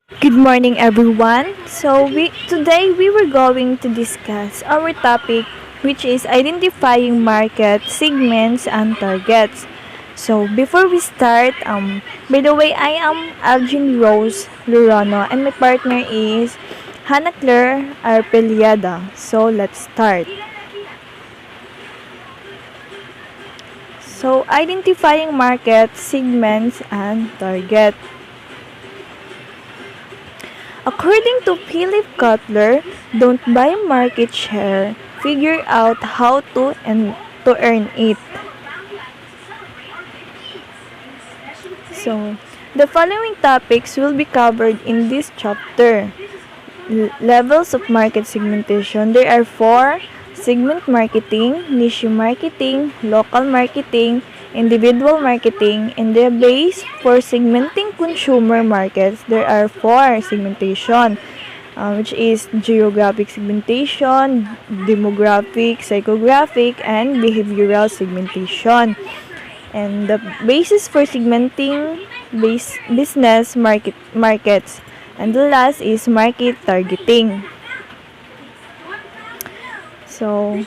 Good morning, everyone. Today we were going to discuss our topic, which is identifying market segments and targets. So before we start, by the way, I am Algin Rose Lurano and my partner is Hannah Claire Arpeliada. So let's start. So identifying market segments and target. According to Philip Kotler, don't buy market share, figure out how to earn it. So, the following topics will be covered in this chapter. Levels of market segmentation. There are four: segment marketing, niche marketing, local marketing, individual marketing. In the base for segmenting consumer markets, there are four segmentation, which is geographic segmentation, demographic, psychographic, and behavioral segmentation. And the basis for segmenting business markets. And the last is market targeting. So,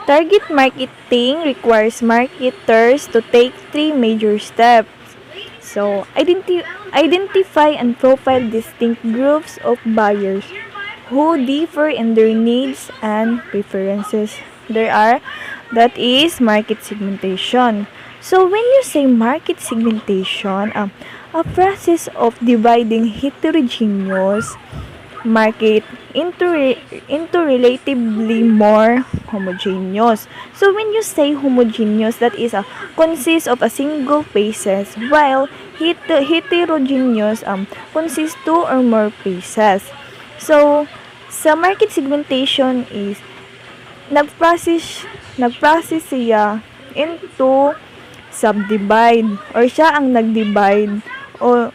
target marketing requires marketers to take three major steps. So, identify and profile distinct groups of buyers who differ in their needs and preferences. That is market segmentation. So, when you say market segmentation, a process of dividing heterogeneous market into relatively more homogeneous. So when you say homogeneous, that is consists of a single pieces, while heterogeneous consists two or more pieces. So sa market segmentation is nagprocess siya into subdivide, or siya ang nagdivide o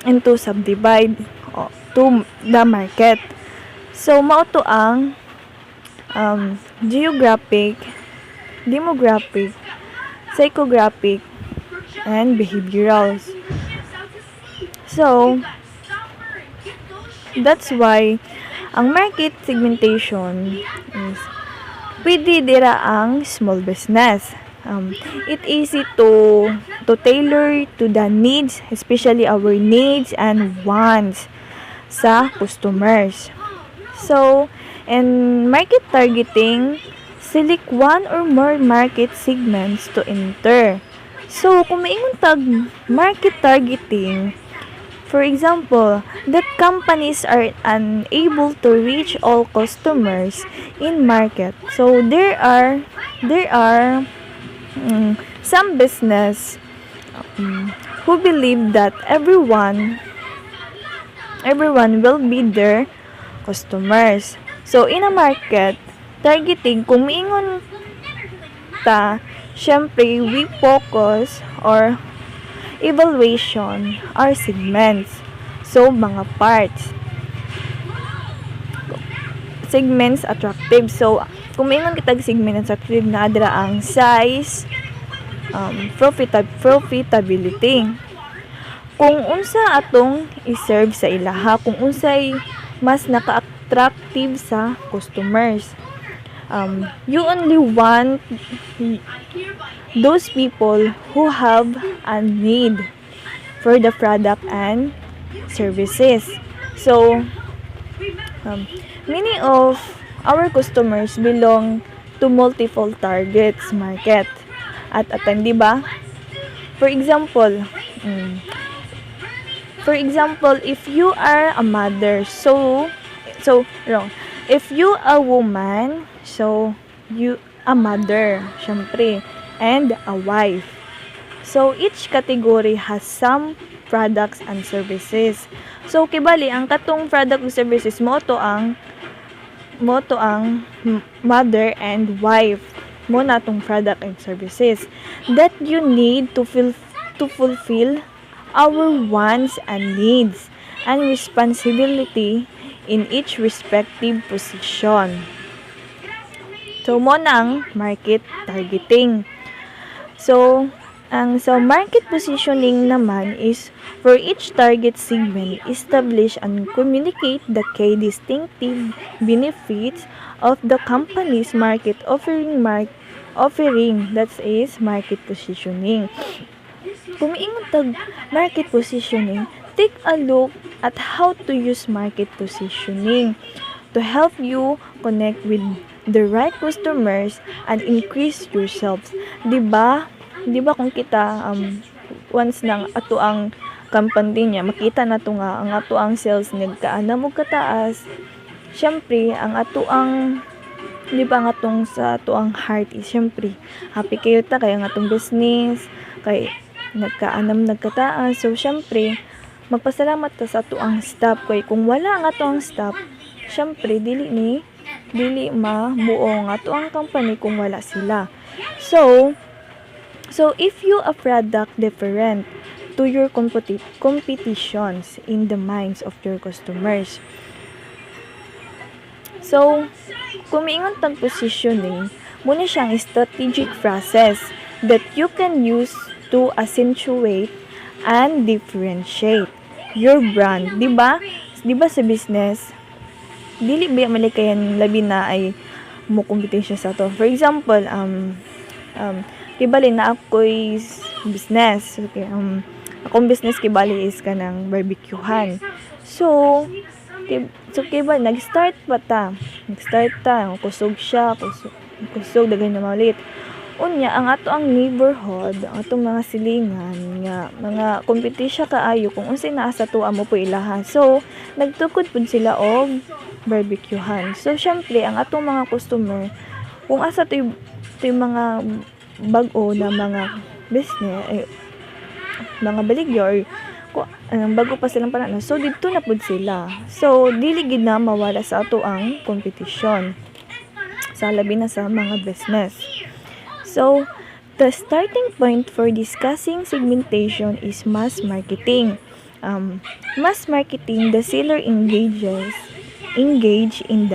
into subdivide to the market. So mao to ang geographic, demographic, psychographic, and behaviorals. So that's why ang market segmentation is pwede dira ang small business. It easy to tailor to the needs, especially our needs and wants sa customers. So, in market targeting, select one or more market segments to enter. So, kung maingon tag market targeting, for example, that companies are unable to reach all customers in market. So, there are some business who believe that everyone will be their customers. So, in a market, targeting, kung miingon ta, syempre, we focus or evaluation our segments. So, mga parts. Segments attractive. So, kung miingon kitag segment attractive, na adra ang size, profitability. Kung unsa atong i-serve sa ilaha, kung unsay mas naka-attractive sa customers. You only want those people who have a need for the product and services. So, many of our customers belong to multiple targets market at a time, di ba? For example, if you are a mother, so wrong. If you a woman, so you a mother, syempre, and a wife. So each category has some products and services. So kibali ang katong product and services mo to ang mother and wife mo na tong product and services that you need to fulfill our wants and needs and responsibility in each respective position. So mo nang market targeting. So So market positioning naman is for each target segment, establish and communicate the key distinctive benefits of the company's market offering, that is market positioning. Kung miingon tag market positioning, take a look at how to use market positioning to help you connect with the right customers and increase your sales. 'Di ba? 'Di ba kung kita once nang ato ang company niya makita nato nga ang ato ang sales nagkaana mo kataas, syempre ang ato ang 'di ba ang atong sa ato ang heart is syempre happy kayo ta kay ang atong business kay nagkataas. So syempre magpasalamat ta sa ato ang staff kay kung wala ang ato ang staff, syempre dili mabuo ang ato ang company kung wala sila. So if you a product different to your competitions in the minds of your customers. So kung miingon tag positioning, muna siyang strategic phrases that you can use to accentuate and differentiate your brand. 'Di ba? 'Di ba sa business, dili ba malikayan labi na ay mo competition sa to. For example, kibali na ako'y business. Okay, akong business kibali is kanang barbecuehan. So kibali nag-start ta, kusog siya, kusog daghan na malit. Unya ang ato ang neighborhood, ang atong mga silingan nga mga kompetisya kaayo kung unsay naa sa tuwa mo po ilaha. So nagtukod pud sila og barbecuehan. So syempre ang atong mga customer kung asa to mga bag-o na mga business mga baligya or bago pa silang panahon, so dito na pud sila. So dili gid na mawala sa ato ang kompetisyon sa labi na sa mga business. So the starting point for discussing segmentation is mass marketing. Mass marketing, the seller engage in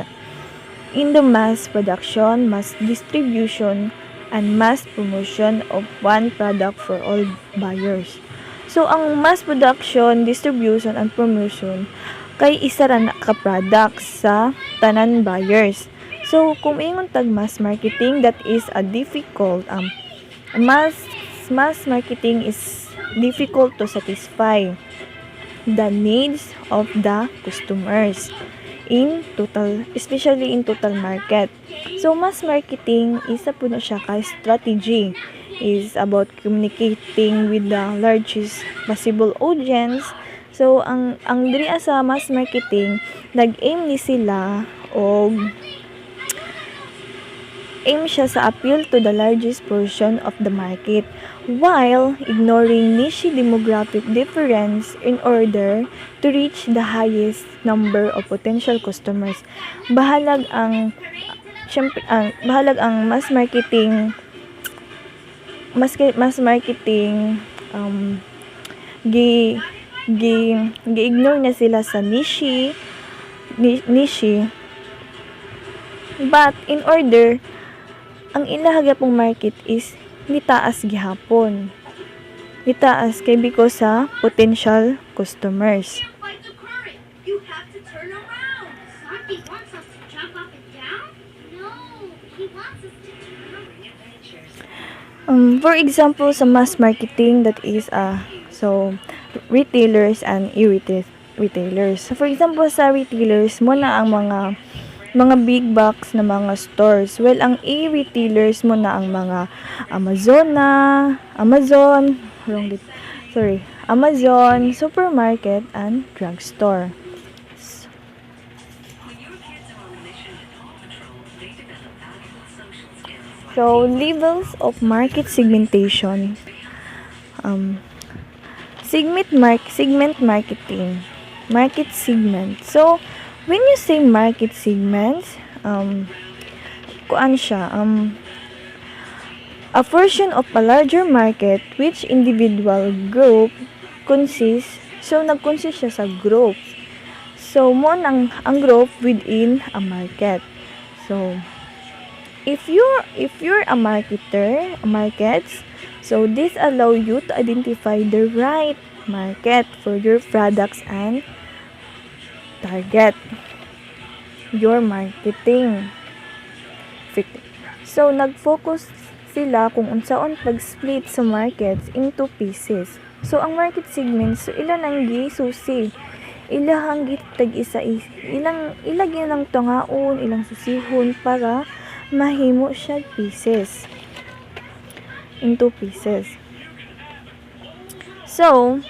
the mass production, mass distribution, and mass promotion of one product for all buyers. So ang mass production, distribution, and promotion kay isa ra na ka product sa tanan buyers. So kung ingon tag mass marketing, that is a difficult mass marketing is difficult to satisfy the needs of the customers especially in total market. So mass marketing isa po na siya ka strategy is about communicating with the largest possible audience. So ang diri sa mass marketing nag-aim ni sila og aim siya sa appeal to the largest portion of the market while ignoring niche demographic difference in order to reach the highest number of potential customers. Bahalag ang mass marketing gi-ignore na sila sa niche but in order ang ilahaga pong market is nitaas gihapon. Nitaas kay because sa potential customers. You have to turn around. Saki wants us to jump up and down? No, he wants us to turn around. For example, sa mass marketing, that is so retailers and e-retailers. So, for example, sa retailers, muna ang mga big box na mga stores. Well, ang e-retailers mo na ang mga Amazon, supermarket, and drugstore. So, levels of market segmentation. Segment marketing. Market segment. So, when you say market segments, kuan siya, a portion of a larger market which individual group consists. So, nag-consist siya sa group. So, mo ang group within a market. So, if you're a markets, so this allow you to identify the right market for your products and target your marketing. So nag-focus sila kung unsaon pag-split sa markets into pieces. So ang market segments, so ilan ang gisusi, ilahang gitag isa ilang ilagyan ng tungaon, ilang susihon para mahimo siya into pieces. So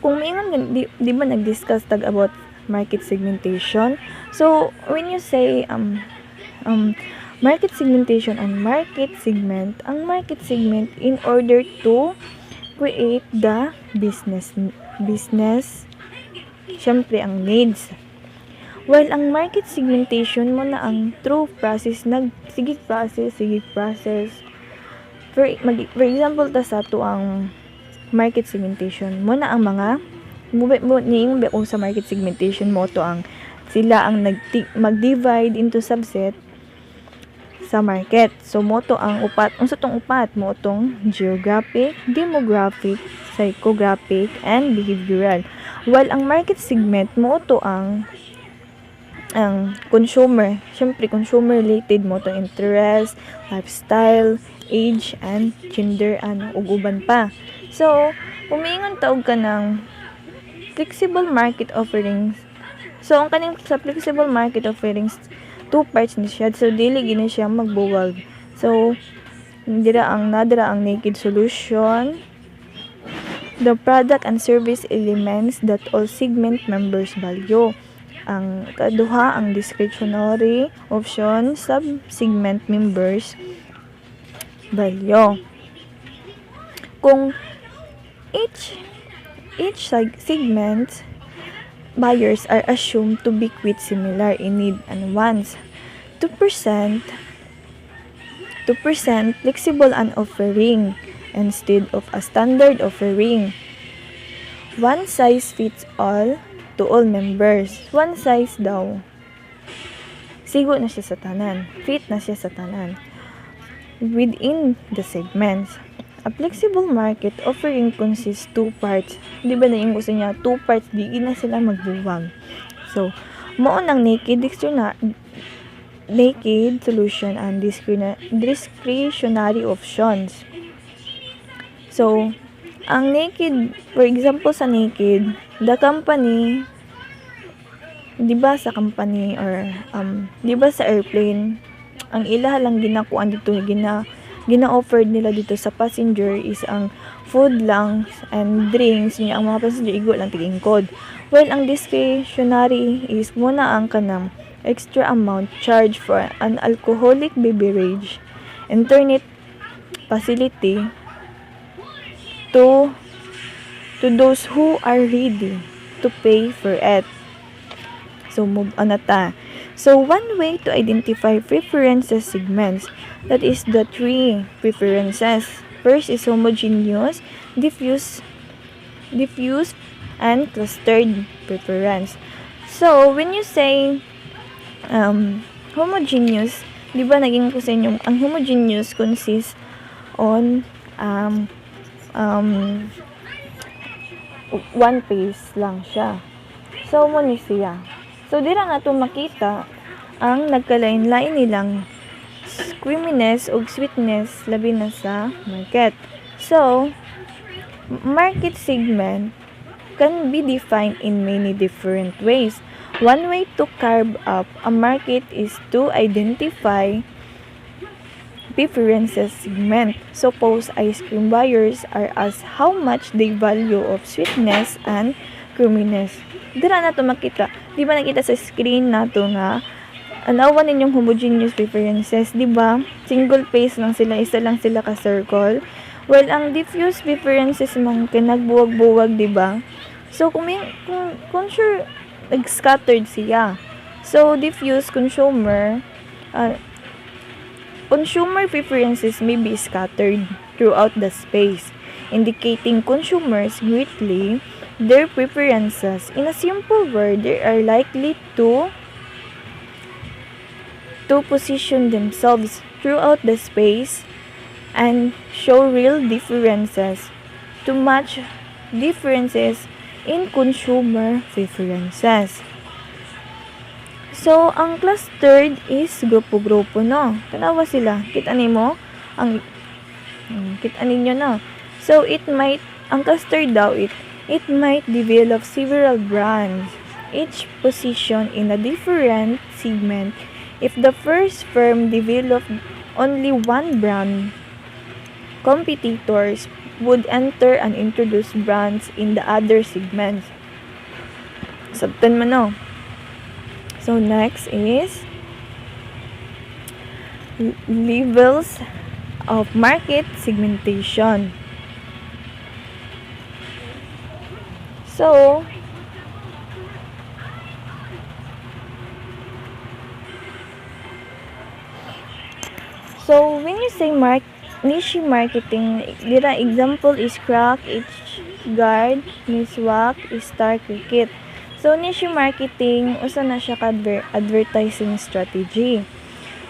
kung maingon di ba nag-discuss tag about market segmentation. So when you say market segmentation and market segment, ang market segment in order to create the business syempre ang needs. While ang market segmentation mo na ang through process, sige process. For example, ta sa to ang market segmentation mo na ang mga niing kung sa market segmentation mo to ang sila ang mag-divide into subset sa market. So mo to ang upat, unsa tong upat mo tong geographic, demographic, psychographic, and behavioral. While ang market segment mo to ang consumer, syempre consumer related mo to interest, lifestyle, age, and gender, ug uban pa. So umiingon taog ka ng flexible market offerings. So ang kaning sa flexible market offerings, two parts ni siya, so dili gini siya magbuwag. So nadira ang naked solution, the product and service elements that all segment members value. Ang kaduha ang discretionary option sub-segment members value. Kung each segment buyers are assumed to be quite similar in need and wants. 2% flexible and offering instead of a standard offering. One size fits all to all members. One size daw. Sigo na siya sa tanan. Fit na siya sa tanan. Within the segments. A flexible market offering consists two parts. Di ba na yung gusto niya? Two parts, di na sila magbuwag. So, mao nang naked solution and discretionary options. So, ang naked, for example sa naked, the company, di ba sa company or di ba sa airplane, ang ilaha lang ginakuan dito, gina-offered nila dito sa passenger is ang food lang and drinks niya. Ang mga passenger igo lang tigingkod. Well, ang discretionary is muna ang kanang extra amount charged for an alcoholic beverage, internet facility to those who are ready to pay for it. So move on na ta. So one way to identify preferences segments, that is the three preferences. First is homogeneous, diffuse, and clustered preference. So when you say homogeneous, di ba naging ko sa inyo, ang homogeneous consists on one pace lang siya. So mo ni siya. So dira nga to makita ang nagkalain-lain nilang creaminess o sweetness labi na sa market. So market segment can be defined in many different ways. One way to carve up a market is to identify preferences segment. Suppose ice cream buyers are asked how much they value of sweetness and creaminess. Dira na to makita. Di ba nakita sa screen nato nga anawan ninyong homogeneous preferences, di ba? Single pace lang sila, isa lang sila ka circle. Well, ang diffuse preferences man kinagbuwag-buwag, di ba? So kung sure nag-scattered siya. So diffuse consumer preferences may be scattered throughout the space, indicating consumers greatly their preferences. In a simple word, they are likely to to position themselves throughout the space and show real differences to match differences in consumer preferences. So, ang clustered is grupo-grupo, no? Tanawa sila. Kita nimo ang kita ninyo, no? So, ang clustered daw, it might develop several brands, each position in a different segment. If the first firm developed only one brand, competitors would enter and introduce brands in the other segments. Sabtan mo, no? So, next is levels of market segmentation. So, when you say niche marketing, dira example is Crack, H-Guard, Miswak, Star Cricket. So, niche marketing, usa na siya ka advertising strategy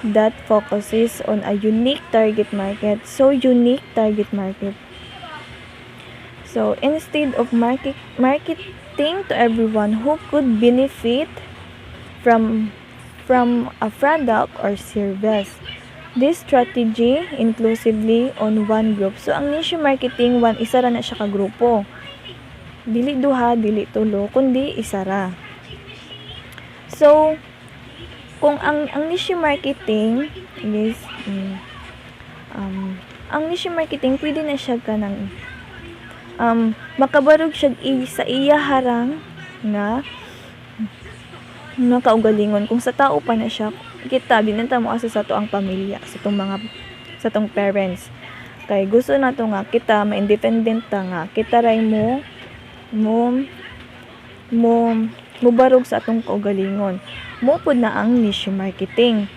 that focuses on a unique target market. So, unique target market. So, instead of marketing to everyone who could benefit from a product or service, this strategy inclusively on one group. So, ang niche marketing, isa ra na siya ka grupo. Dili duha, dili tulo, kundi isa ra. So, kung ang niche marketing is ang niche marketing pwede na siya kanang makabarog siya sa iya harang nga kaugalingon. Kung sa tao pa na siya, kita binenta mo asa sa to ang pamilya, sa tong parents. Kay gusto na to nga kita ma-independent ta nga kita ray mo barog sa atong kaugalingon. Mo pud na ang niche marketing.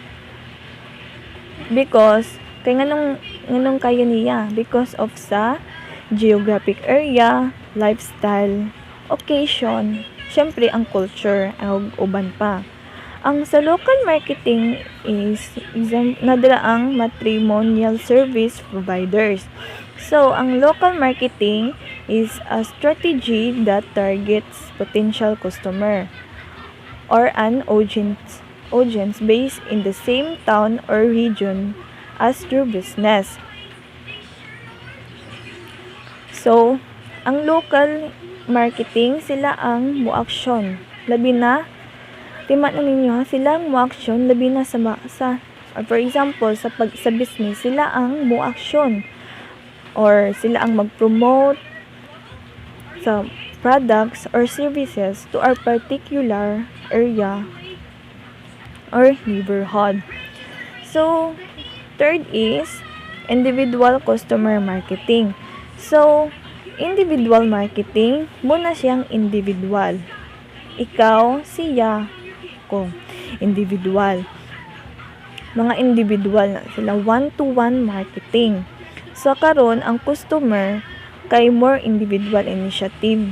Because kay nganong kayo niya, because of sa geographic area, lifestyle, occasion, syempre ang culture, ang uban pa. Ang sa local marketing is nadala ang matrimonial service providers. So, ang local marketing is a strategy that targets potential customer or an audience based in the same town or region as your business. So, ang local marketing, sila ang mo-action. Labi na, tima na ninyo, sila ang mo-action, labi na for example, sa business, sila ang mo-action. Or sila ang mag-promote sa products or services to our particular area or neighborhood. So, third is individual customer marketing. So, individual marketing, muna siyang individual. Ikaw, siya, ko. Individual. Mga individual na sila, one-to-one marketing. So, karon ang customer kay more individual initiative.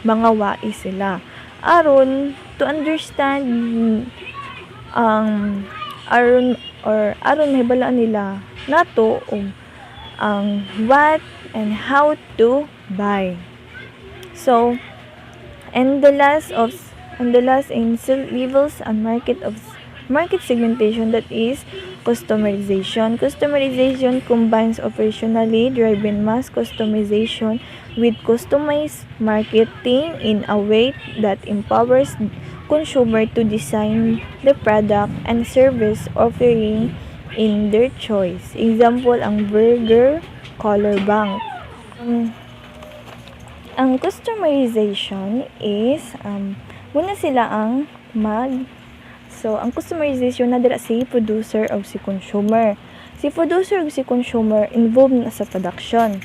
Mga wais sila. Aron to understand aron mahibalaan nila nato ang what and how to buy. So, and the last in levels and market segmentation, that is customization. Customization combines operationally driven mass customization with customized marketing in a way that empowers consumer to design the product and service offering in their choice. Example, ang Burger Color Bank. Ang customization is muna sila ang So, ang customization na dira si producer o si consumer. Si producer o si consumer involved na sa production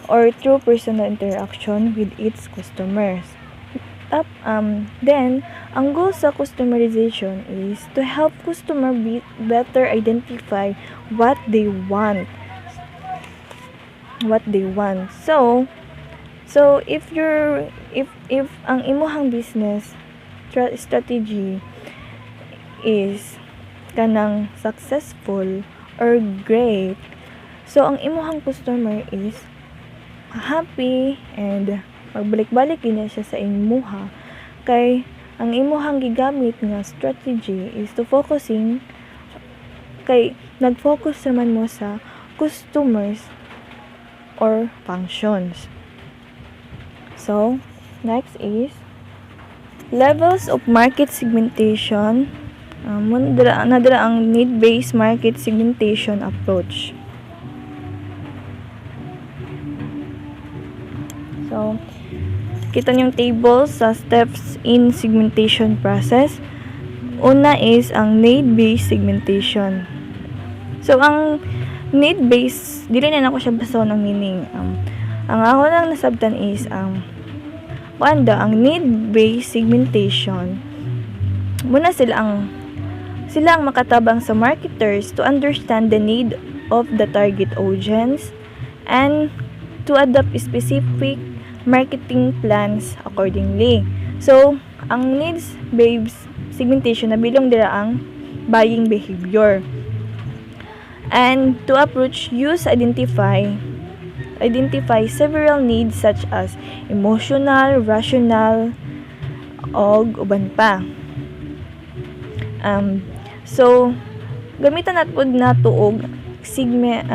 or through personal interaction with its customers. Then, ang goal sa customization is to help customer better identify what they want. So if ang imuhang business strategy is kanang successful or great. So ang imuhang customer is happy and magbalik-balik gina siya sa imuha kay ang imuhang gigamit nga strategy is to focusing kay nag-focus naman mo sa customers or functions. So, next is levels of market segmentation. Nadira ang need-based market segmentation approach. So, kita niyong table sa steps in segmentation process. Una is ang need-based segmentation. So, ang need-based, dili na ako siya basa ng meaning. Ang ako lang nasabtan is ang need-based segmentation. Muna sila ang makatabang sa marketers to understand the need of the target audience and to adopt specific marketing plans accordingly. So, ang needs-based segmentation nabilong dira ang buying behavior. And to approach, identify several needs such as emotional, rational, og uban pa. So gamitan nato og segment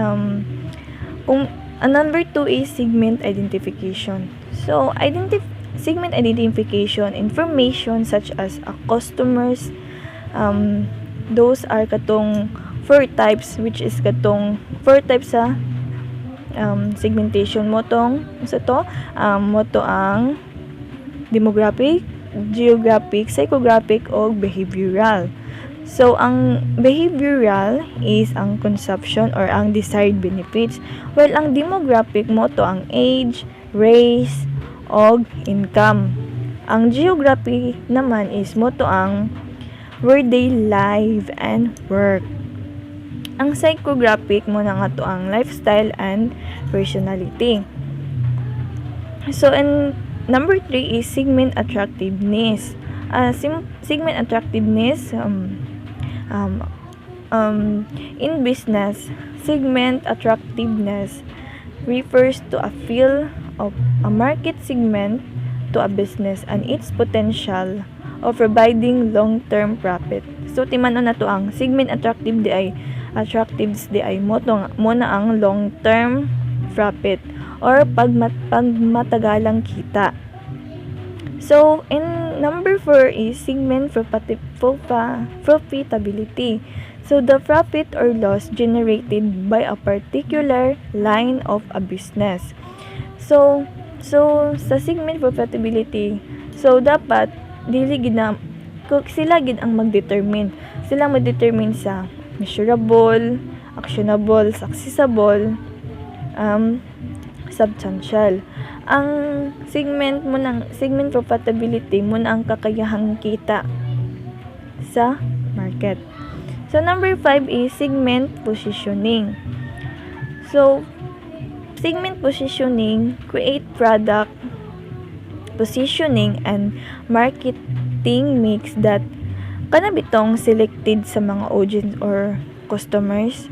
kung number 2 is segment identification. So segment identification information such as a customers, those are katong 4 types, which is katong 4 types sa segmentation mo tong mo to ang demographic, geographic, psychographic o behavioral. So ang behavioral is ang consumption or ang desired benefits, while ang demographic mo to ang age, race o income. Ang geography naman is mo to ang where they live and work. Ang psychographic mo na nga to ang lifestyle and personality. So, and number 3 is segment attractiveness. Segment attractiveness in business, segment attractiveness refers to a feel of a market segment to a business and its potential of providing long-term profit. So, timanon na to ang segment attractives di ay mo na ang long-term profit or pagmatagalang kita. So, in number 4 is segment profitability. So, the profit or loss generated by a particular line of a business. So sa segment profitability, so dapat dili gid na sila gid ang mag-determine. Sila mag-determine sa measurable, actionable, accessible, substantial. Ang segment profitability mo na ang kakayahang kita sa market. So number 5 is segment positioning. So segment positioning create product positioning and marketing mix that kanabitong selected sa mga audience or customers.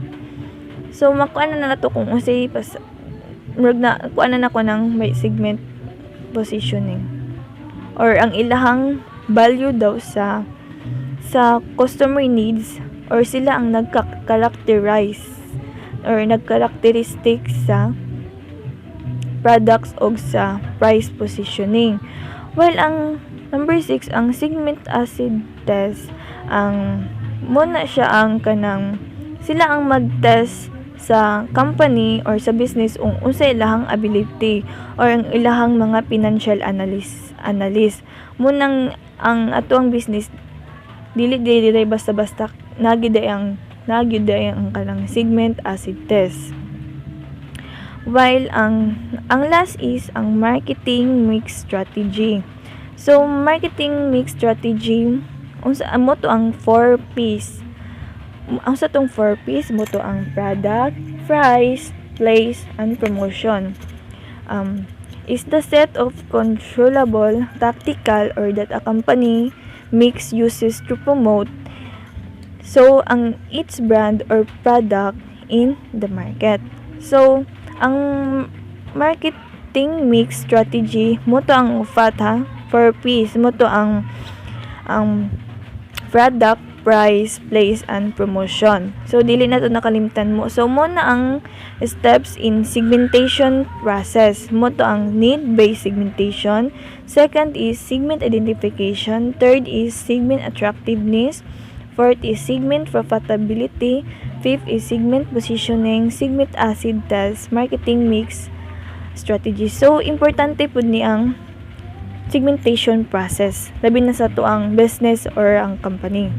So makuha na nato kung unsay kuha na nako ng may segment positioning or ang ilahang value daw sa customer needs or sila ang nagka-characterize or nagkarakteristik sa products o sa price positioning. While ang number 6, ang segment acid test, ang muna siya ang kanang sila ang mag-test sa company or sa business kung unsa ilahang ability or ang ilahang mga financial analyst. Munang ang atuang business dili basta-basta nagiday ang kanang segment acid test. While ang last is ang marketing mix strategy. So marketing mix strategy unsa mo to ang 4 P's. Ang sa tong 4 P's mo to ang product, price, place, and promotion. Is the set of controllable tactical or that a company makes uses to promote So, ang each brand or product in the market. So, ang marketing mix strategy mo to ang upat ha. 4 P's mo to ang product, price, place, and promotion. So, dili na to nakalimtan mo. So, mo na ang steps in segmentation process. Mo to ang need-based segmentation. Second is segment identification. Third is segment attractiveness. Fourth is segment profitability. Fifth is segment positioning, segment acid test, marketing mix strategy. So, importante po ni ang segmentation process. Labi na sa to ang business or ang company.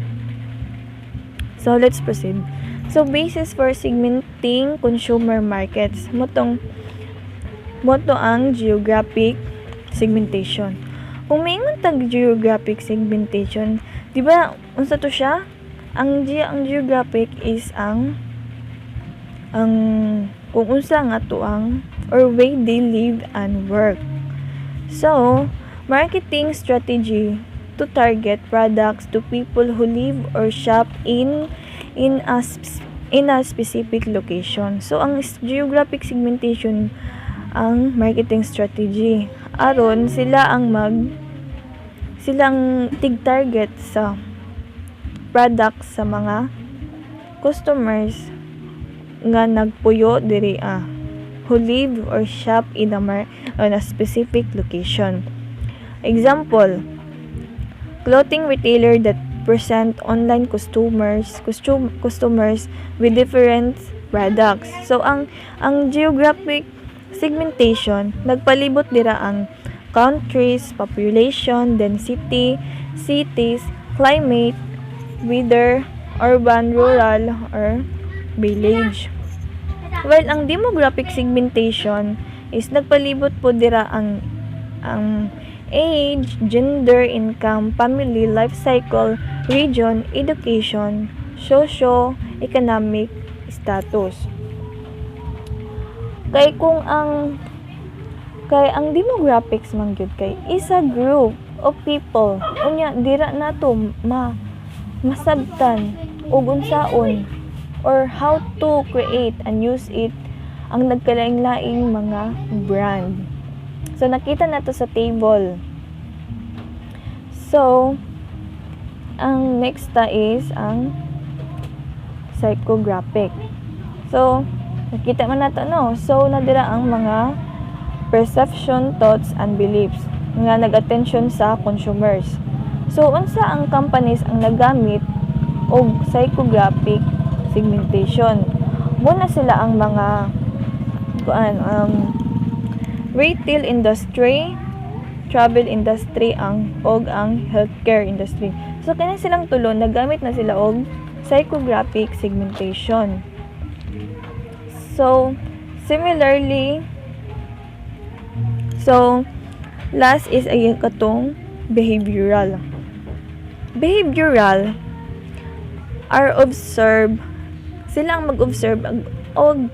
So, let's proceed. So, basis for segmenting consumer markets. Mo to ang geographic segmentation. Kung maingon tag geographic segmentation, di ba, unsa to siya? Ang geographic is ang kung unsa nga to ang or way they live and work. So, marketing strategy to target products to people who live or shop in a specific location. So, ang geographic segmentation ang marketing strategy. Aron silang tig-target sa products sa mga customers nga nagpuyo diri who live or shop in a specific location. Example, clothing retailer that present online customers with different products. So ang geographic segmentation nagpalibot dira ang countries, population, density, cities, climate, weather, urban, rural, or village. While ang demographic segmentation is nagpalibot po dira ang age, gender, income, family, life cycle, region, education, socio-economic status. Kay ang demographics man gyud kay is a group of people. Unya dira nato masabtan ug unsaon or how to create and use it ang nagkalaing-laing mga brand. So, nakita na to sa table. So, ang next is ang psychographic. So, nakita man nato no. So, nadira ang mga perception, thoughts, and beliefs nga nag-attention sa consumers. So, unsa ang companies ang nagamit og psychographic segmentation? Muna sila ang mga retail industry, travel industry, og ang healthcare industry. So, kanya silang tulo, nagamit na sila og psychographic segmentation. So, similarly, last is ay katong behavioral. Behavioral are observe, sila ang mag-observe og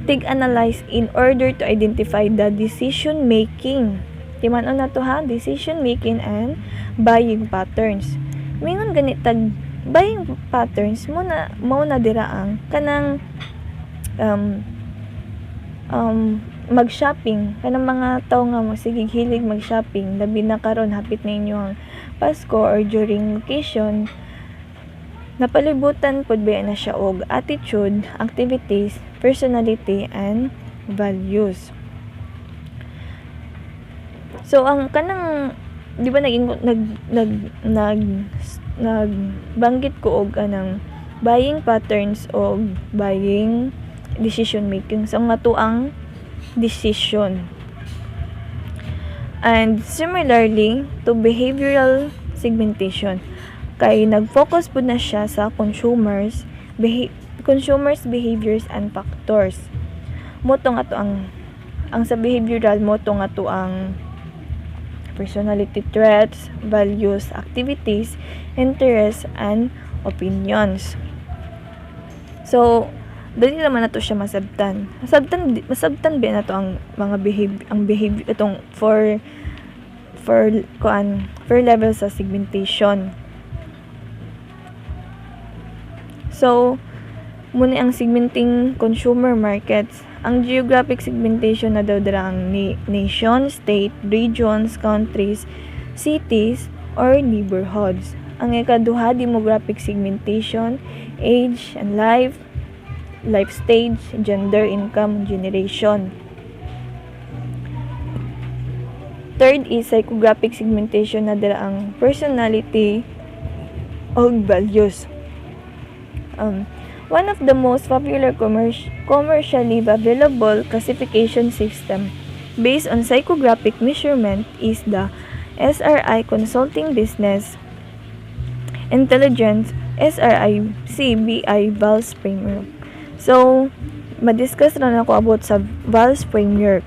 tig-analyze in order to identify the decision making. Timan-on na to ha, decision making and buying patterns. Mingon ganit tag buying patterns mo na dira ang kanang mag-shopping kanang mga tawo nga sige hilig mag-shopping labi na karon hapit na inyong Pasko or during vacation. Napalibutan pod ba na siya og attitude, activities, personality, and values. So ang kanang di ba nagbanggit ko og kanang buying patterns og buying decision making. So nga to ang decision. And similarly to behavioral segmentation, kay nag-focus po na siya sa consumers behaviors and factors. Moto nga to ang sa behavioral moto nga to ang personality traits, values, activities, interests, and opinions. So, dali naman na to siya masabtan. Masabtan ba na to ang mga behavior itong for level sa segmentation. So, muna ang segmenting consumer markets. Ang geographic segmentation na daw dira ang nation, state, regions, countries, cities, or neighborhoods. Ang ikaduha, demographic segmentation, age and life stage, gender, income, generation. Third is psychographic segmentation na dira ang personality o values. One of the most popular commercially available classification system based on psychographic measurement is the SRI Consulting Business Intelligence SRI-CBI VALS framework. So, madiscuss na ako about sa VALS framework.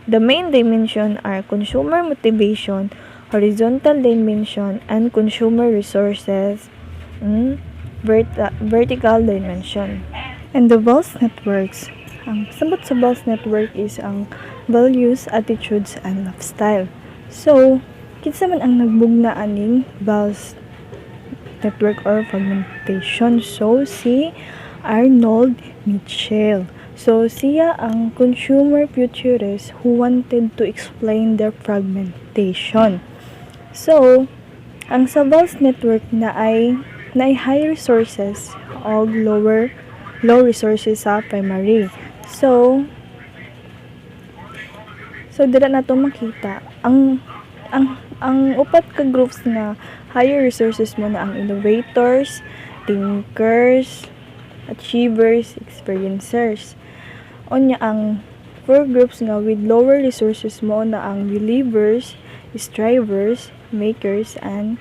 The main dimension are consumer motivation, horizontal dimension, and consumer resources, vertical dimension. And the VALS networks. Ang sabot sa VALS network is ang values, attitudes, and lifestyle. So, kinsa man ang nagbugna aning VALS network or fragmentation? So, si Arnold Mitchell. So, siya ang consumer futurist who wanted to explain their fragmentation. So, ang sa VALS network na ay high resources o low resources sa primary. So dira na to makita ang upat ka groups na higher resources mo na ang innovators, thinkers, achievers, experiencers. Onya ang four groups nga with lower resources mo na ang believers, strivers, makers, and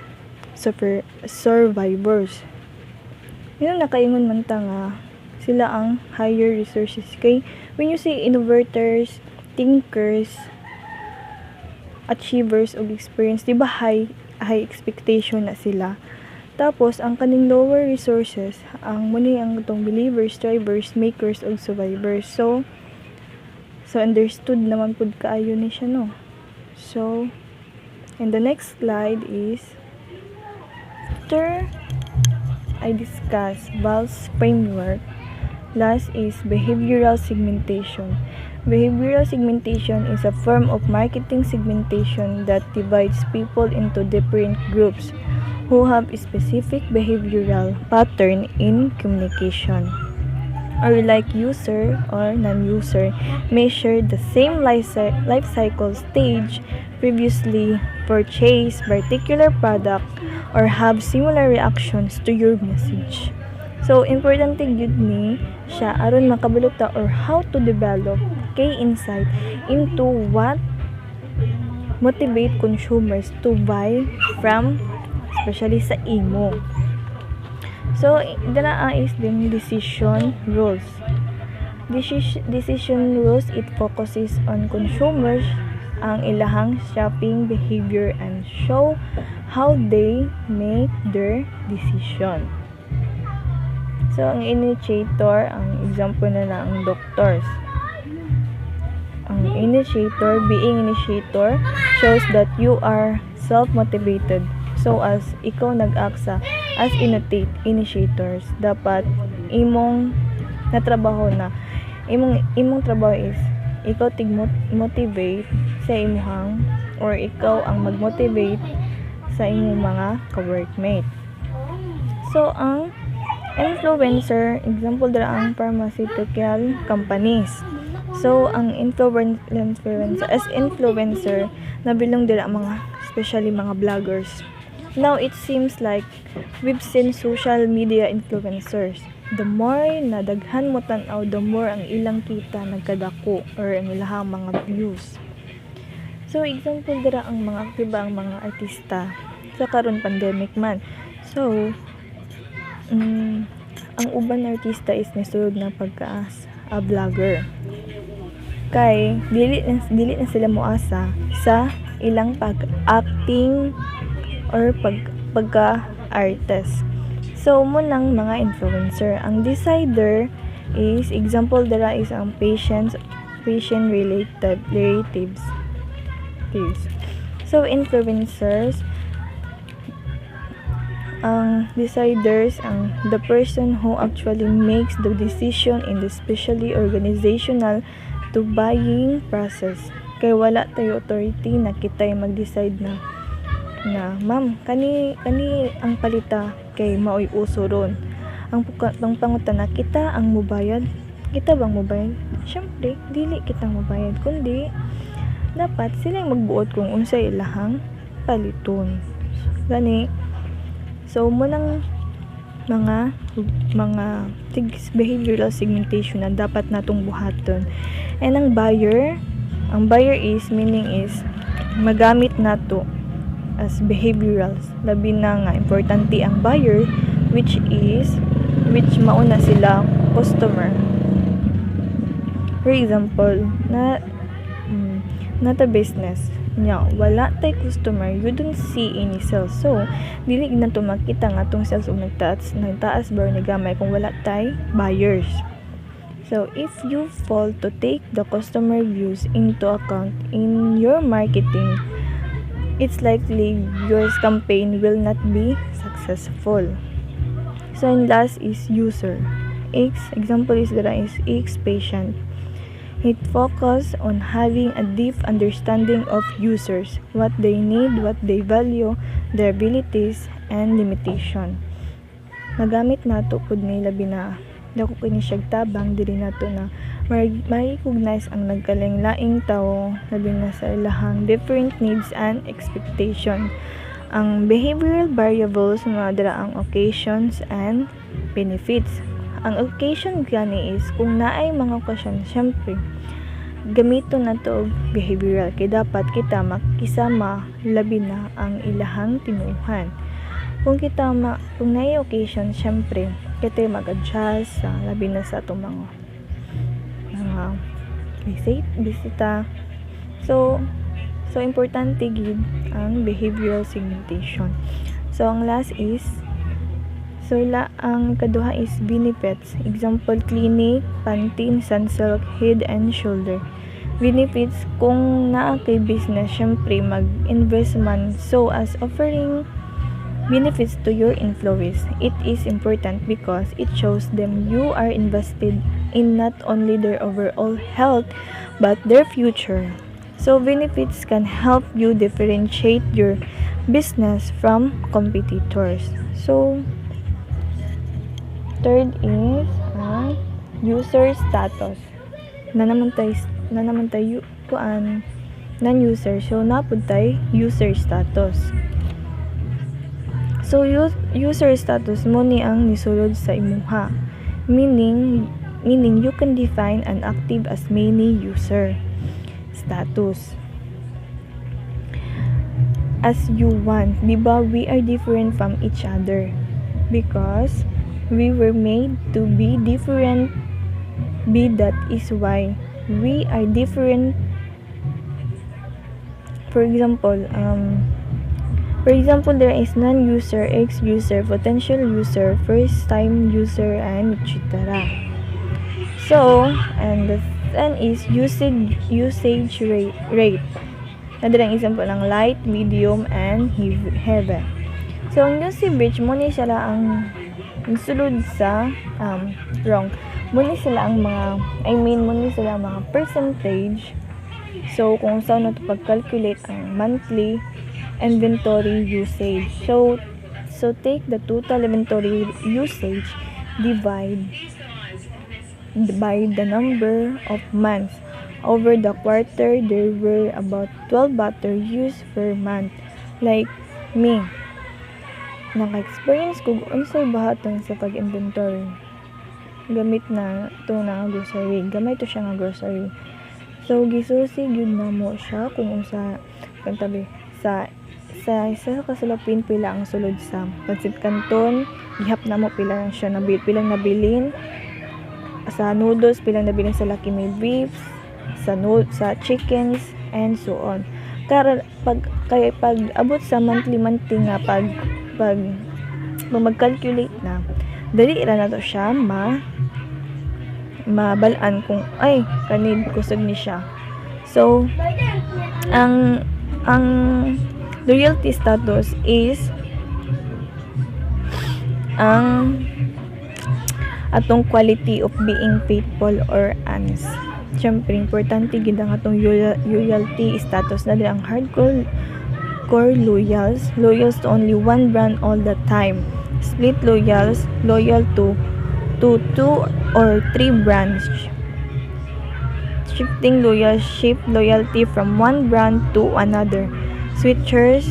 survivors. Yun nakaingon man ta nga sila ang higher resources. Kay when you say innovators, thinkers, achievers og experience, di ba high expectation na sila. Tapos ang kaning lower resources, ang muni ang tong believers, strivers, makers og survivors. So understood naman pud kaayo ni siya, no. So and the next slide is after I discuss VALS framework, last is behavioral segmentation. Behavioral segmentation is a form of marketing segmentation that divides people into different groups who have a specific behavioral pattern in communication. Or like user or non-user may share the same life cycle stage, previously purchased particular product, or have similar reactions to your message. So, importante gyud ni siya aron makabalota or how to develop kay insight into what motivate consumers to buy from, especially sa imo. So, dala is din decision rules. Decision rules, it focuses on consumers, ang ilahang shopping behavior and show how they make their decision. So, ang initiator, ang example na ang doctors. Ang initiator, being initiator, shows that you are self-motivated. So, as ikaw nag-aksa as initiators, dapat imong natrabaho na. Imong trabaho is, ikaw tig-motivate sa imuhang, or ikaw ang mag-motivate sa imong mga ka-workmate. So, ang influencer, example dira ang pharmaceutical companies. So, ang influencer, nabilong dira mga, especially mga vloggers. Now, it seems like we've seen social media influencers. The more na daghan mo tan-aw, the more ang ilang kita nagkadako or ang ilang mga views. So, example dira ang mga ang mga artista sa karon pandemic man. So, ang uban artista is nisulod na pagkaas a vlogger. Kay dili na sila moasa sa ilang pag-acting or pagka-artist. So, munang mga influencer. Ang decider is, example dara is ang patient relatives. So, influencers, Ang deciders ang the person who actually makes the decision in the specially organizational to buying process. Kay wala tayo authority na kita'y mag-decide na ma'am kani ang palita kay maoy uso ron. Ang pangutana kita ang mubayad. Kita bang mubayad? Syempre, dili kitang mubayad kundi dapat sila magbuot kung unsay ilahang paliton. Gani. So munang mga behavioral segmentation na dapat natong buhaton. And ang buyer is meaning is magamit nato as behaviorals. Labi na nga importante ang buyer which mauna sila customer. For example, not a business nya wala tay customer, you don't see any sales. So dili na to makita nga tong sales ug nagtaas bar ni gamay kung wala tay buyers. So if you fail to take the customer views into account in your marketing, it's likely your campaign will not be successful. So and last is user. Example is patient. It focus on having a deep understanding of users, what they need, what they value, their abilities, and limitation. Nagamit nato pud ni labi na dako kini siya tabang diri nato na ma-recognize ang nagkalanglaing tawo labi na sa ilahang different needs and expectation. Ang behavioral variables nga dira ang occasions and benefits. Ang occasion gani is kung naay mga okasyon, syempre gamito na to behavioral kay dapat kita makisama labi na ang ilahang tinuhan. Kung naay occasion, syempre kita mag-adjust sa labi na sa atong mga bisita. So importante gid ang behavioral segmentation. So ang last is ang kaduha is benefits. Example, clinic, Pantene, Sunsilk, Head and Shoulder. Benefits, kung naa kay business, syempre mag-invest man so as offering benefits to your employees. It is important because it shows them you are invested in not only their overall health but their future. So benefits can help you differentiate your business from competitors. So third is user status. Na naman tayo non-user. So napud tay user status. So user status mo ni ang nisulod sa imuha. Meaning you can define an active as many user status as you want. Diba we are different from each other because we were made to be different. That is why we are different. For example, there is non-user, ex-user, potential user, first-time user, and etc. So, and the then is usage rate. Nadirang example ng light, medium, and heavy. So, ang usage mo ni siya ang sulod sa muna sila ang mga percentage. So kung saan nato pag-calculate ang monthly inventory usage. So take the total inventory usage divide by the number of months. Over the quarter, there were about 12 butter used per month. Like me, naka-experience ko unsay bahaton sa pag-inventory. Gamit na to na grocery. Gamay to siya nga grocery. So gisusi gyud na mo siya kung unsa kantabi sa isa kasalapin pila ang sulod sa pansit canton, gihap na mo pila lang siya pilang nabilin sa noodles, pilang nabilin sa Lucky May beef, sa chickens and so on. Kaya pag abot sa monthly nga pag mag-calculate na, dali ra na to siya mabalaan kung ay kanid kusog ni siya. So ang loyalty status is ang atong quality of being faithful or honest. Siyempre, importante gid ang atong loyalty status na ang hardcore core loyals to only one brand all the time. Split loyals, loyal to 2 or 3 brands. Shifting loyalty from one brand to another. Switchers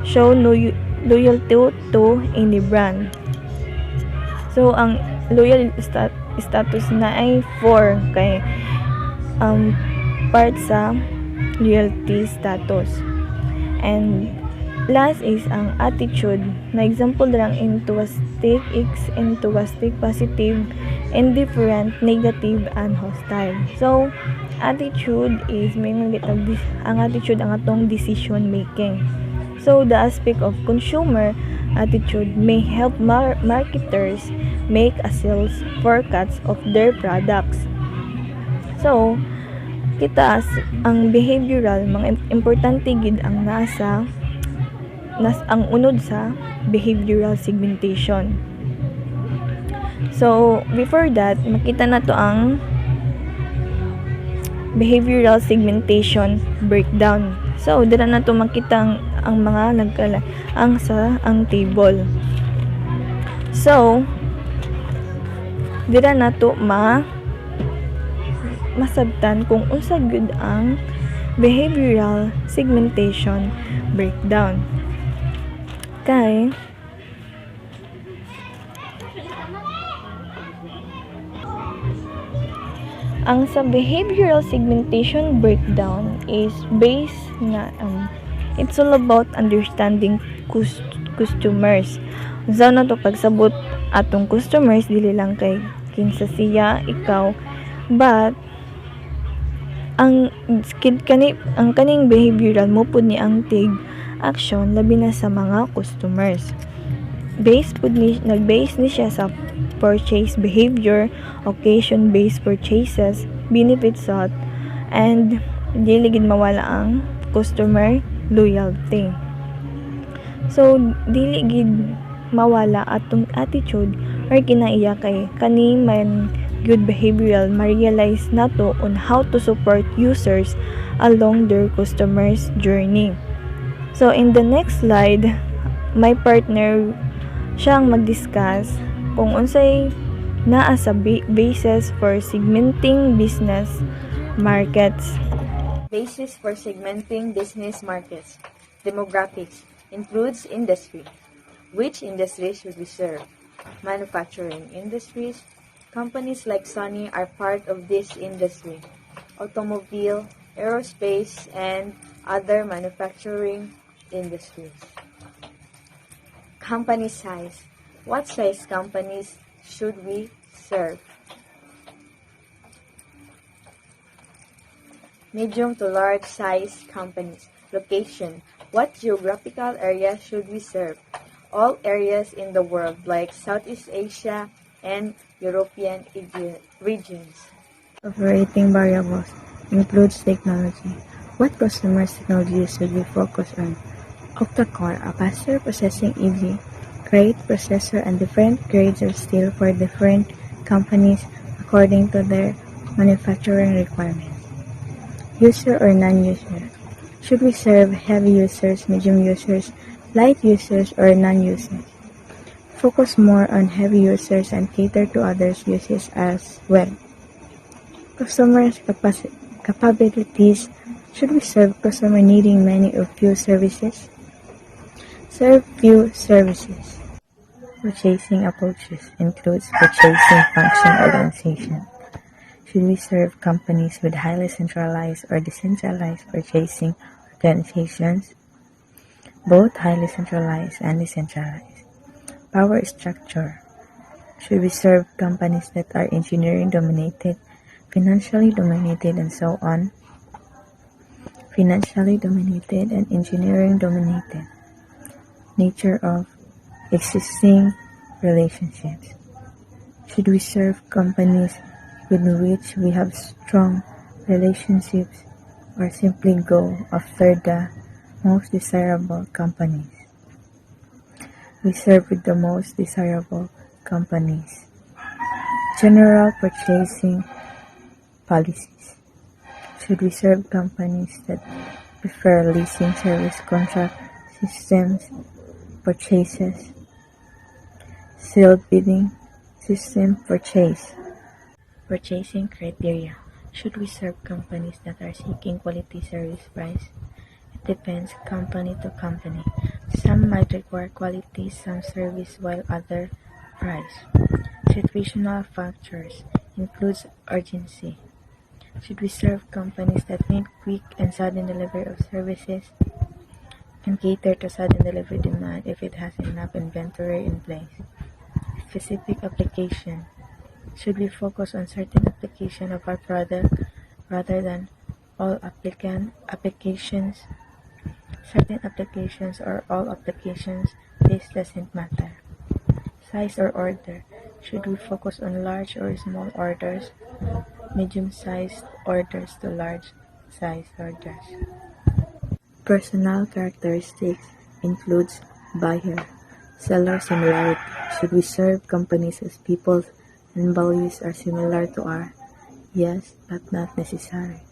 show loyalty to any brand. So, ang loyal status na ay 4 kay part sa loyalty status. And last is ang attitude. Na example lang enthusiastic, positive, indifferent, negative, and hostile. So, attitude is may ang attitude ang atong decision making. So, the aspect of consumer attitude may help marketers make a sales forecast of their products. So, kita ang behavioral, mga importante gid ang ang unod sa behavioral segmentation. So, before that, makita na to ang behavioral segmentation breakdown. So, dira na to makita ang mga ang table. So, dira na to masabtan kung unsa gyud ang behavioral segmentation breakdown. Kay ang sa behavioral segmentation breakdown is based na it's all about understanding customers. Unsa na to pagsabot atong customers dili lang kay kinsa siya, ikaw, but ang kaning behavioral mo pud ni ang tig action labi na sa mga customers. Nag-base ni siya sa purchase behavior, occasion-based purchases, benefit sought, and dili gid mawala ang customer loyalty. So, dili gid mawala atong attitude or kinaiya kay kani man good behavioral ma-realize nato on how to support users along their customers journey. So, in the next slide, my partner siyang mag-discuss kung unsay naa sa basis for segmenting business markets. Basis for segmenting business markets. Demographics includes industry. Which industries should we serve? Manufacturing industries. Companies like Sony are part of this industry. Automobile, aerospace, and other manufacturing industries. Company size. What size companies should we serve? Medium to large size companies. Location. What geographical area should we serve? All areas in the world like Southeast Asia and European regions. Operating variables includes technology. What customers' technologies should we focus on? Octa-core, a faster processing EG, grade processor, and different grades of steel for different companies according to their manufacturing requirements. User or non-user. Should we serve heavy users, medium users, light users, or non-users? Focus more on heavy users and cater to others' uses as well. Customers' capabilities. Should we serve customer needing many or few services? Serve few services. Purchasing approaches includes purchasing function organization. Should we serve companies with highly centralized or decentralized purchasing organizations? Both highly centralized and decentralized. Power structure. Should we serve companies that are engineering dominated, financially dominated, and so on? Financially dominated and engineering dominated. Nature of existing relationships. Should we serve companies with which we have strong relationships or simply go after the most desirable companies? we serve with the most desirable companies? General purchasing policies. Should we serve companies that prefer leasing service contract systems, purchases, sealed bidding system purchase? Purchasing criteria. Should we serve companies that are seeking quality service price? It depends company to company. Some might require quality, some service, while other price. Situational factors includes urgency. Should we serve companies that need quick and sudden delivery of services and cater to sudden delivery demand if it has enough inventory in place? Specific application. Should we focus on certain application of our product rather than all applications? Certain applications or all applications, this doesn't matter. Size or order. Should we focus on large or small orders, medium-sized orders to large-sized orders? Personal characteristics includes buyer, seller similarity. Should we serve companies as people and values are similar to our? Yes, but not necessary.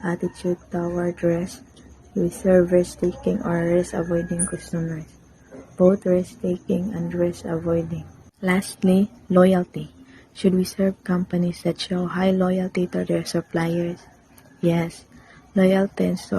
Attitude toward risk. Should we serve risk-taking or risk-avoiding customers? Both risk-taking and risk-avoiding. Lastly, loyalty. Should we serve companies that show high loyalty to their suppliers? Yes. Loyal tends to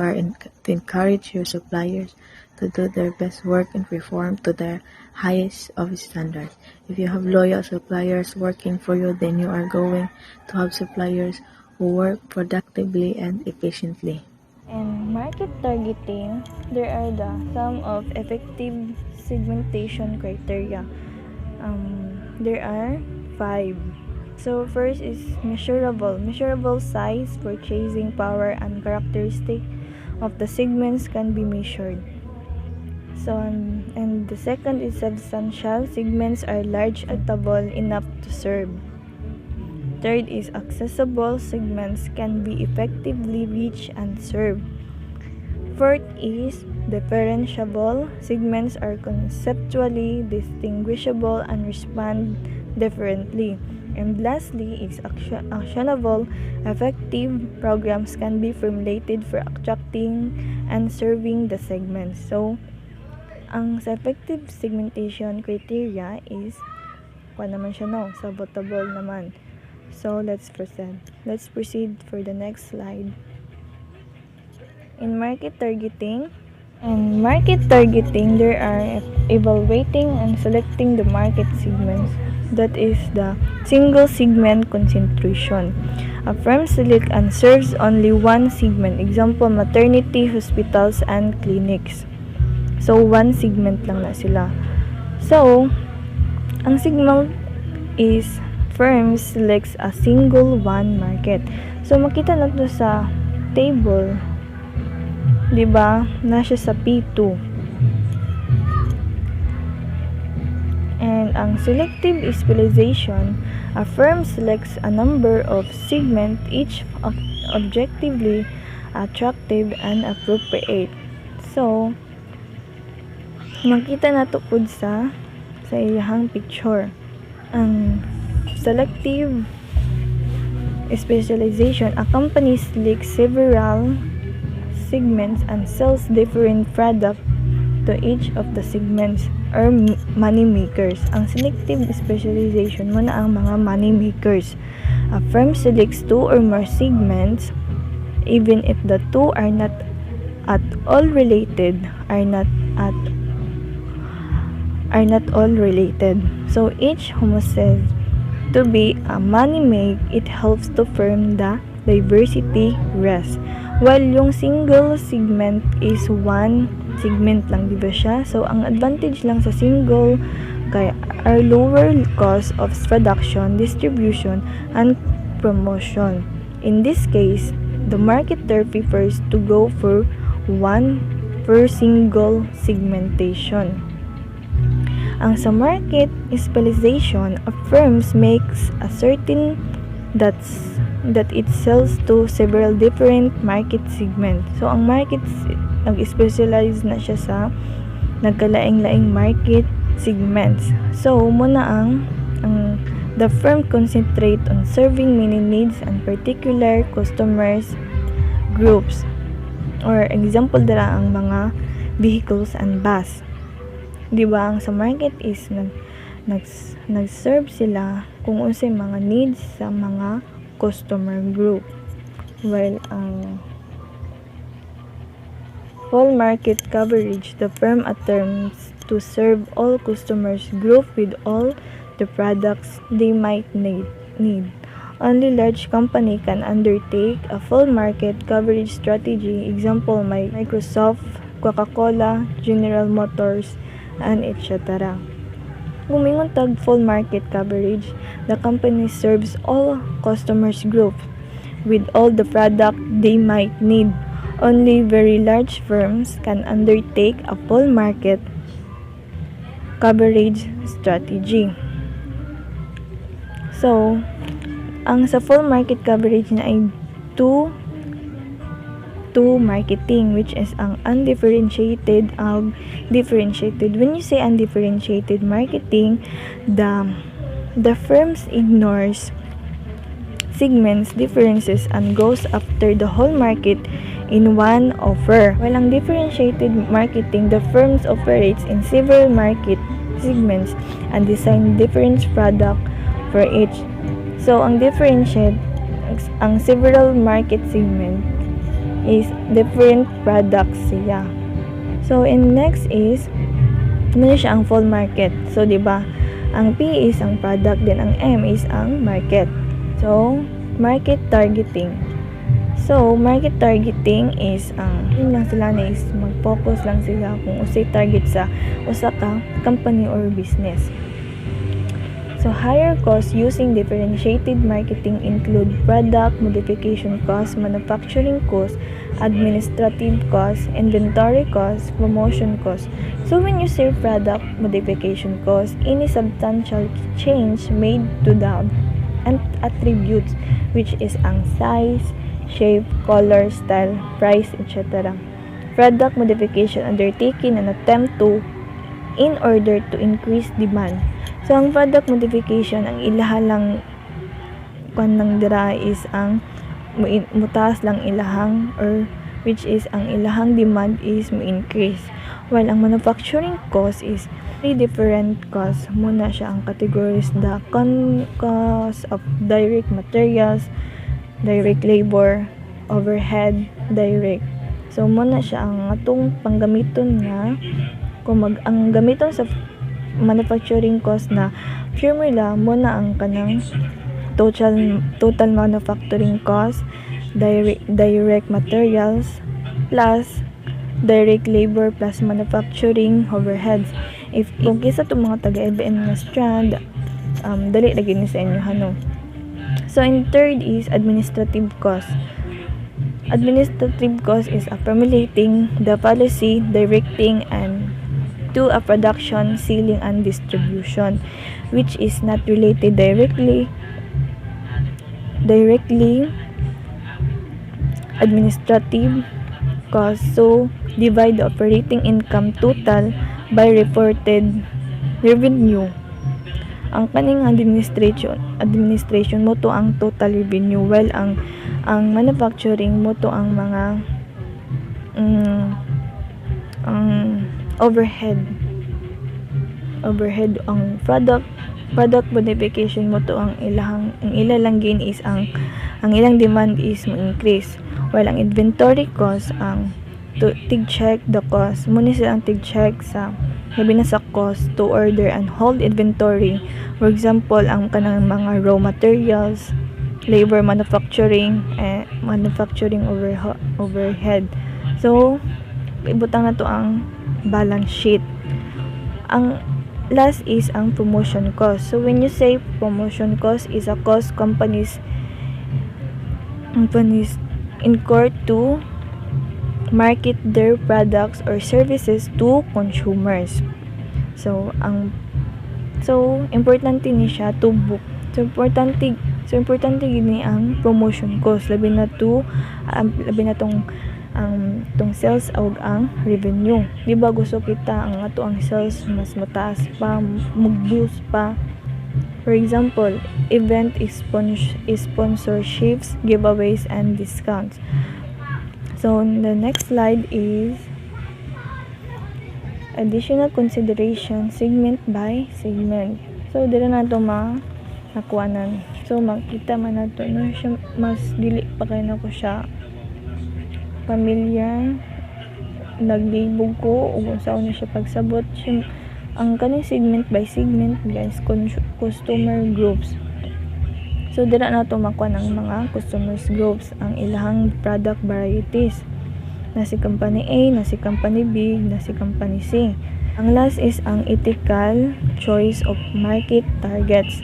encourage your suppliers to do their best work and perform to their highest of standards. If you have loyal suppliers working for you, then you are going to have suppliers who work productively and efficiently. And market targeting, there are some of effective segmentation criteria. There are 5. So first is measurable. Measurable size, purchasing power, and characteristic of the segments can be measured. So and the second is substantial. Segments are large and stable enough to serve. Third is accessible. Segments can be effectively reached and served. Fourth is differentiable. Segments are conceptually distinguishable and respond differently. And lastly is actionable. Effective programs can be formulated for attracting and serving the segments. So, ang sa effective segmentation criteria is sabotable naman. So, let's proceed. Let's proceed for the next slide. In market targeting, there are evaluating and selecting the market segments. That is the single segment concentration. A firm selects and serves only one segment. Example, maternity, hospitals, and clinics. So, one segment lang na sila. So, ang segment is firms selects a single one market. So, makita na to sa table. Diba? Nasa sa P2. And ang selective specialization, a firm selects a number of segments, each objectively attractive and appropriate. So, makita na to pod sa iyahang picture. Ang selective specialization, a company selects several segments and sells different products to each of the segments or money makers. Ang selective specialization mo na ang mga money makers. A firm selects 2 or more segments even if the 2 are not at all related, So each homoses to be a money make, it helps to firm the diversity risk. While yung single segment is one segment lang, di ba siya? So, ang advantage lang sa single kaya are lower cost of production, distribution, and promotion. In this case, the marketer prefers to go for one per single segmentation. Ang sa market specialization of firms makes a certain that it sells to several different market segments. So, ang market nag-specialize na siya sa nagkalaing-laing market segments. So, muna ang the firm concentrate on serving many needs and particular customers groups. Or example dara ang mga vehicles and bus. Di ba ang sa market is nag-serve sila kung unsay mga needs sa mga customer group. While ang full market coverage, the firm attempts to serve all customers group with all the products they might need. Only large company can undertake a full market coverage strategy. Example, Microsoft, Coca-Cola, General Motors, and etc. Gumingon tag full market coverage, the company serves all customers group with all the product they might need. Only very large firms can undertake a full market coverage strategy. So, ang sa full market coverage na ay two marketing, which is ang undifferentiated and differentiated. When you say undifferentiated marketing, the firms ignores segments differences and goes after the whole market in one offer. While ang differentiated marketing, the firms operates in several market segments and design different product for each. So, ang differentiate, ang several market segment is different products siya. So, in next is, ano siya ang full market. So, di ba ang P is ang product, then ang M is ang market. So, market targeting. So, market targeting is yun lang sila na is mag-focus lang sila kung usay target sa usa ka company or business. So, higher costs using differentiated marketing include product modification costs, manufacturing costs, administrative costs, inventory costs, promotion costs. So, when you say product modification costs, any substantial change made to the attributes, which is ang size, shape, color, style, price, etc. Product modification undertaken an attempt to in order to increase demand. So, ang product modification, ang ilahalang kanang dira is ang mutaas lang ilahang or which is ang ilahang demand is mo-increase. While ang manufacturing cost is three different costs. Muna siya ang categories, the cost of direct materials, direct labor, overhead, direct. So, muna siya ang atong panggamiton nga kung ang gamiton sa manufacturing cost na formula mo na ang kanang total manufacturing cost, direct materials plus direct labor plus manufacturing overheads. If kung kisa itong mga taga-EBN nga strand, dali lagi ni sa inyo hano. So, in third is administrative cost. Administrative cost is formulating the policy, directing, and to a production, selling, and distribution, which is not related directly administrative cost. So, divide the operating income total by reported revenue. Ang kaning administration mo to ang total revenue, while ang manufacturing mo to ang mga overhead ang product modification mo to ang ilang gain is ang ilang demand is mo increase, while ang inventory cost ang to tig check the cost muna sila ang tig check sa labi na sa cost to order and hold inventory. For example, ang kanang mga raw materials, labor, manufacturing overhead. So, ibutang na to ang balance sheet. Ang last is ang promotion cost. So, when you say promotion cost is a cost companies incur to market their products or services to consumers. So, importante ni siya to book. So, importante gini ang promotion cost. Labi na tong tong sales ug ang revenue. Di ba gusto kita ang ato ang sales mas mataas pa, mag-boost pa. For example, event sponsorships, giveaways, and discounts. So, the next slide is additional consideration segment by segment. So, dito na ito nakuanan. So, makita man na ito. No? Siya, mas dili pa kayo na ko siya pamilyar. Naglibog ko o kung saan na siya pagsabot. Siya, ang kaning segment by segment, guys, customer groups. So, dito na ito makuha ng mga customers groups. Ang ilahang product varieties. Na si company A, na si company B, na si company C. Ang last is ang ethical choice of market targets.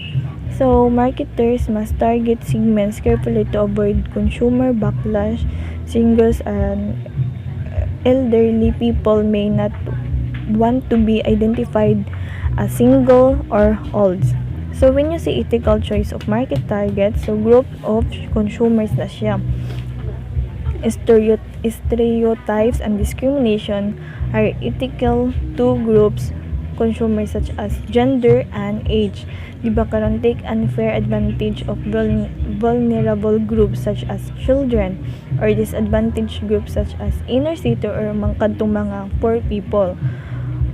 So, marketers must target segments carefully to avoid consumer backlash. Singles and elderly people may not want to be identified as single or old. So, when you say ethical choice of market targets, so group of consumers na siya. Stereotypes and discrimination are ethical to groups consumers such as gender and age. Diba karon take unfair advantage of vulnerable groups such as children or disadvantaged groups such as inner city or kadtong mga poor people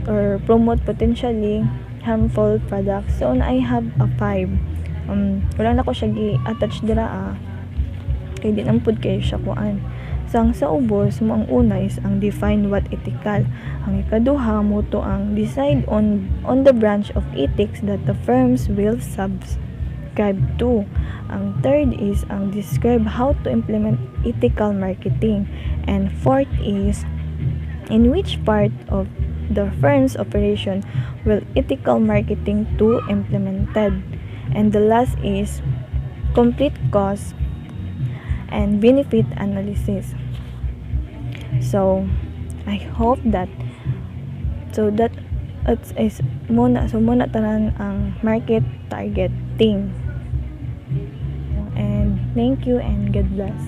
or promote potentially harmful products. So I have a 5. Wala na ko siya gi-attach dira kay di nampud kayo siya kuan. Sang sa ubos mo ang una is ang define what ethical. Ang ikaduha mo to ang decide on the branch of ethics that the firms will subscribe to. Ang third is ang describe how to implement ethical marketing. And fourth is in which part of the firm's operation will ethical marketing to implemented. And the last is complete cost and benefit analysis. So I hope that it's muna tanan ang market targeting. And thank you and God bless.